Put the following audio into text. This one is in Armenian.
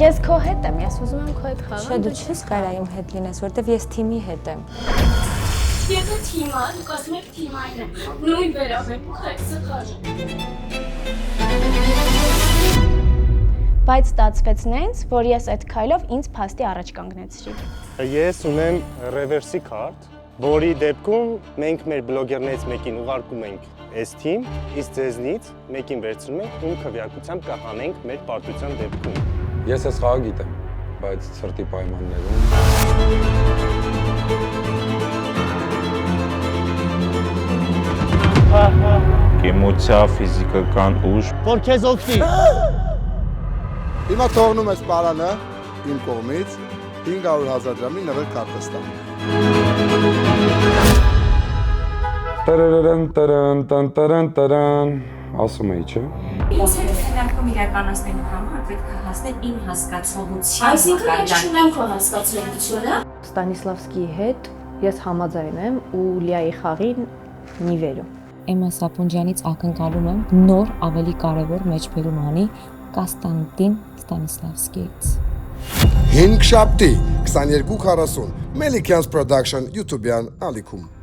Ես քո հետ եմ, ես ուզում եմ քո հետ խաղալ։ Չէ, դու չես կարող իմ հետ լինես, որովհետև ես թիմի հետ եմ։ Եթե թիմա, դու ասում եք թիմային է, նույն վերաբերմունքը է սխալը։ Բայց ստացվեց նենց, որ ես այդ քայլով ինձ փաստի առաջ կանգնեցրի։ Ես ունեմ ռևերսի քարտ, որի դեպքում մենք մեր բլոգերներից մեկին ուղարկում ենք այս թիմ, իսկ ձեզնից մեկին վերցնում ենք ում քվեարկությամբ կհանենք մեր պարտության դեպքում։ Ես այս խաղը գիտեմ, բայց սրտի պայմաններում։ Էմոցիա, ֆիզիկական ուժ, որ քեզ օգնի։ Հիմա թողնում ես պարանը իմ կողմից 500,000 դրամի նվեր կարտստան։ Տարան, ասում էի, չէ։ Ես հետ քննարկում իրականացնելու համար պետք է հասնել իմ հասկացողության։ Այսինքն ես չունեմ քո հասկացողությունը։ Ստանիսլավսկիի հետ ես համաձայն եմ ու Լիայի խաղին մի վերում։ Էմմա Սապունջյանից ակնկալում եմ նոր ավելի կարևոր մեջբերում անի Կոստանդին Ստանիսլավսկիից։ 5 շաբթի 22:40 Melikans Production YouTube-յան ալիքում։